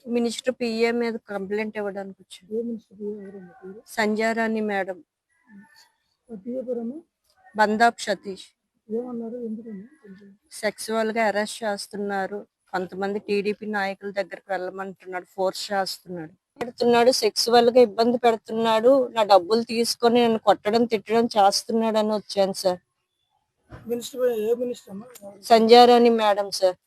Minister PA మీద complaint ఇవ్వడానికి వచ్చాను. ఏ మినిస్టర్ పిఏ ఎవరమ్మా పేరు? సంధ్యారాణి మేడం. పిఏ పేరమ్మా? బందాప్ సతీష్. ఏమన్నారు? ఎందుకమ్మా? సెక్సువల్ గా అరెస్ట్ చేస్తున్నారు, కొంతమంది టీడీపీ నాయకుల దగ్గరికి వెళ్ళమంటున్నాడు, ఫోర్స్ చేస్తున్నాడు, సెక్సువల్ గా ఇబ్బంది పెడుతున్నాడు, నా డబ్బులు తీసుకొని నన్ను కొట్టడం తిట్టడం చేస్తున్నాడు అని వచ్చాను సార్. మినిస్టర్ ఏ మినిస్టర్ అమ్మా? Sandhyarani madam sir.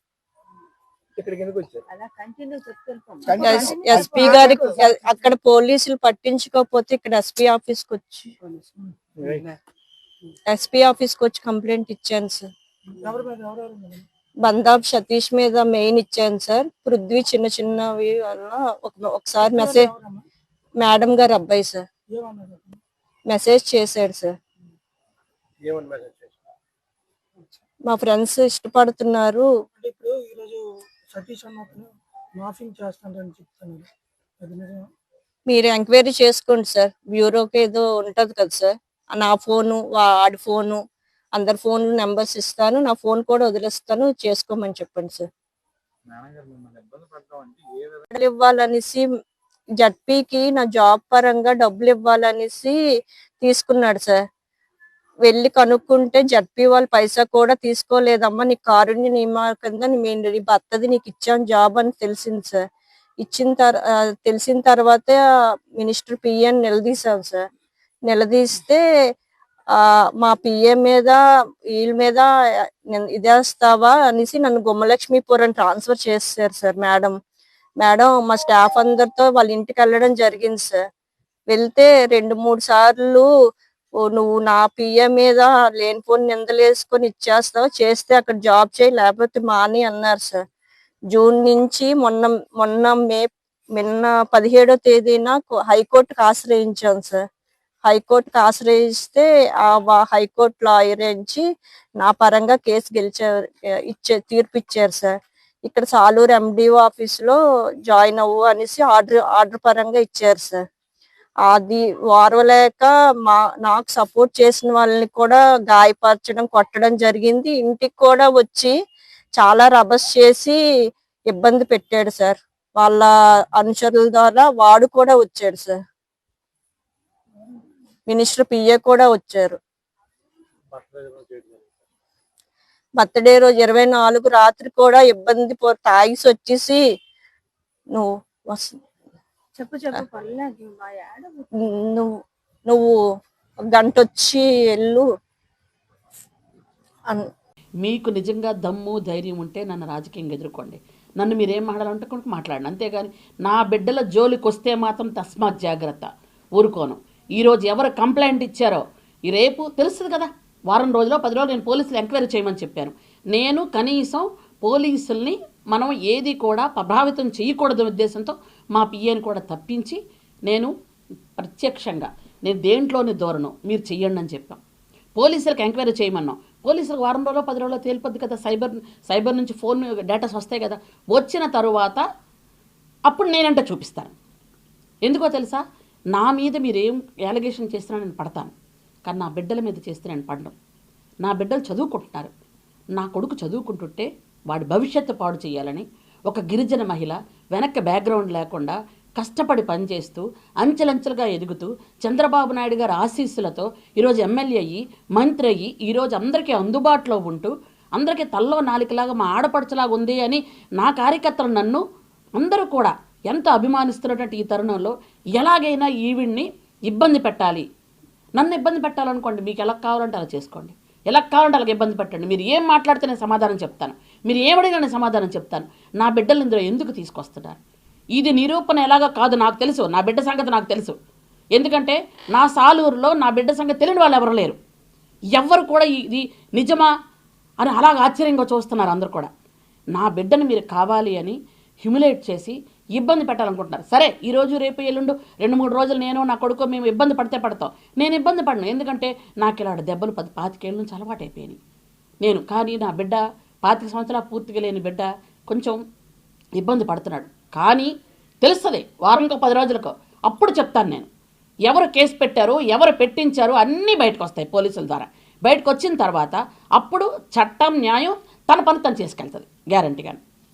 ఎస్పీ గారికి అక్కడ పోలీసులు పట్టించుకోకపోతే ఇక్కడ ఎస్పీ ఆఫీస్ కి వచ్చి కంప్లైంట్ ఇచ్చాను సార్. బందాబ్ సతీష్ మీద మెయిన్ ఇచ్చాను సార్. పృథ్వీ చిన్న చిన్నవి వల్ల ఒకసారి మెసేజ్, మేడం గారు అబ్బాయి సార్, మెసేజ్ చేశాడు సార్. మా ఫ్రెండ్స్ ఇష్టపడుతున్నారు, మీరు ఎంక్వైరీ చేసుకోండి సార్. బ్యూరోకి ఏదో ఉంటది కదా సార్, నా ఫోను వాడి ఫోను అందరి ఫోన్ నెంబర్స్ ఇస్తాను, నా ఫోన్ కూడా వదిలేస్తాను, చేసుకోమని చెప్పండి సార్. ఇవ్వాలనేసి జడ్పీకి నా జాబ్ పరంగా డబ్బులు ఇవ్వాలనేసి తీసుకున్నాడు సార్. వెళ్ళి కనుక్కుంటే జడ్పీ వాళ్ళు పైసా కూడా తీసుకోలేదమ్మా, నీ కారుణ్య నియమా కింద నీ భర్తది నీకు ఇచ్చాను జాబ్ అని తెలిసింది సార్. తెలిసిన తర్వాత మినిస్టర్ పిఎన్ నిలదీశాం సార్. నిలదీస్తే మా పిఏ మీద వీళ్ళ మీద ఇదేస్తావా అనేసి నన్ను గుమ్మలక్ష్మీపురం ట్రాన్స్ఫర్ చేశారు సార్. మేడం మా స్టాఫ్ అందరితో వాళ్ళ ఇంటికి వెళ్ళడం జరిగింది సార్. వెళ్తే 2-3 సార్లు నువ్వు నా పిఏ మీద లేనిపోని నిందలేసుకొని ఇచ్చేస్తావు, చేస్తే అక్కడ జాబ్ చేయి లేకపోతే మాని అన్నారు సార్. జూన్ నుంచి మొన్న మే 17వ తేదీన హైకోర్టుకు ఆశ్రయించాం సార్. హైకోర్టుకు ఆశ్రయిస్తే ఆ హైకోర్టు లాయర్ నుంచి నా పరంగా కేసు తీర్పు ఇచ్చారు సార్. ఇక్కడ సాలూరు ఎండిఓ ఆఫీస్ లో జాయిన్ అవ్వు అనేసి ఆర్డర్ పరంగా ఇచ్చారు సార్. అది వారవలేక నాకు సపోర్ట్ చేసిన వాళ్ళని కూడా గాయపరచడం, కొట్టడం జరిగింది. ఇంటికి కూడా వచ్చి చాలా రభస్ చేసి ఇబ్బంది పెట్టాడు సార్. వాళ్ళ అనుచరుల ద్వారా వాడు కూడా వచ్చాడు సార్. మినిస్టర్ పిఏ కూడా వచ్చారు. బర్త్డే రోజు 24 రాత్రి కూడా ఇబ్బంది తాగిసి వచ్చేసి నువ్వు గంట వచ్చి వెళ్ళు. మీకు నిజంగా దమ్ము ధైర్యం ఉంటే నన్ను రాజకీయంగా ఎదుర్కోండి, నన్ను మీరేం మాట్లాడాలంటే మాట్లాడండి, అంతేగాని నా బిడ్డల జోలికి వస్తే మాత్రం తస్మాత్ జాగ్రత్త, ఊరుకోను. ఈరోజు ఎవరు కంప్లైంట్ ఇచ్చారో రేపు తెలుస్తుంది కదా, వారం రోజులో 10 రోజులు నేను పోలీసులు ఎంక్వైరీ చేయమని చెప్పాను. నేను కనీసం పోలీసుల్ని మనం ఏది కూడా ప్రభావితం చేయకూడదు ఉద్దేశంతో మా పిఏని కూడా తప్పించి నేను ప్రత్యక్షంగా నేను దేంట్లోని ధోరణం మీరు చెయ్యండి అని చెప్పాం. పోలీసులకు ఎంక్వైరీ చేయమన్నాం. పోలీసులకు వారం రోజుల్లో 10 రోజుల్లో తేలిపోద్ది కదా, సైబర్ నుంచి ఫోన్ డేటాస్ వస్తాయి కదా. వచ్చిన తరువాత అప్పుడు నేనంటే చూపిస్తాను. ఎందుకో తెలుసా, నా మీద మీరేం అలిగేషన్ చేసినా నేను పడతాను, కానీ నా బిడ్డల మీద చేస్తే నేను పడను. నా బిడ్డలు చదువుకుంటున్నారు, నా కొడుకు చదువుకుంటుంటే వాడి భవిష్యత్తు పాడు చేయాలని ఒక గిరిజన మహిళ వెనక్కి బ్యాక్గ్రౌండ్ లేకుండా కష్టపడి పనిచేస్తూ అంచెలంచెలుగా ఎదుగుతూ చంద్రబాబు నాయుడు గారి ఆశీస్సులతో ఈరోజు ఎమ్మెల్యే అయ్యి మంత్రి అయ్యి ఈరోజు అందరికీ అందుబాటులో ఉంటూ అందరికీ తల్లో నాలికలాగా మా ఆడపడుచులాగా ఉంది అని నా కార్యకర్తలు నన్ను అందరూ కూడా ఎంతో అభిమానిస్తున్నటువంటి ఈ తరుణంలో ఎలాగైనా ఈవిడ్ని ఇబ్బంది పెట్టాలి, నన్ను ఇబ్బంది పెట్టాలనుకోండి, మీకు ఎలా కావాలంటే అలా చేసుకోండి, ఎలా కావాలంటే అలాగే ఇబ్బంది పెట్టండి. మీరు ఏం మాట్లాడితే నేను సమాధానం చెప్తాను, మీరు ఏమడినా నేను సమాధానం చెప్తాను. నా బిడ్డలు ఇందులో ఎందుకు తీసుకొస్తున్నారు, ఇది నిరూపణ ఎలాగో కాదు నాకు తెలుసు, నా బిడ్డ సంగతి నాకు తెలుసు. ఎందుకంటే నా సాలూరులో నా బిడ్డ సంగతి తెలియని వాళ్ళు ఎవరు లేరు. ఎవరు కూడా ఇది నిజమా అని అలాగ ఆశ్చర్యంగా చూస్తున్నారు అందరు కూడా. నా బిడ్డను మీరు కావాలి అని హ్యూమిలేట్ చేసి ఇబ్బంది పెట్టాలనుకుంటున్నారు. సరే, ఈరోజు రేపు ఎల్లుండు 2-3 రోజులు నేను నా కొడుకు మేము ఇబ్బంది పడతాం. నేను ఇబ్బంది పడను, ఎందుకంటే నాకు ఇలాంటి దెబ్బలు 10-25 ఏళ్ళ నుంచి అలవాటు అయిపోయినాయి కానీ నా బిడ్డ 25 సంవత్సరాలు పూర్తిగా లేని బిడ్డ కొంచెం ఇబ్బంది పడుతున్నాడు. కానీ తెలుస్తుంది వారంకో 10 రోజులకో, అప్పుడు చెప్తాను నేను ఎవరు కేసు పెట్టారు, ఎవరు పెట్టించారు అన్నీ బయటకు వస్తాయి పోలీసుల ద్వారా. బయటకు వచ్చిన తర్వాత అప్పుడు చట్టం న్యాయం తన పని తను చేసుకెళ్తుంది గ్యారంటీగా.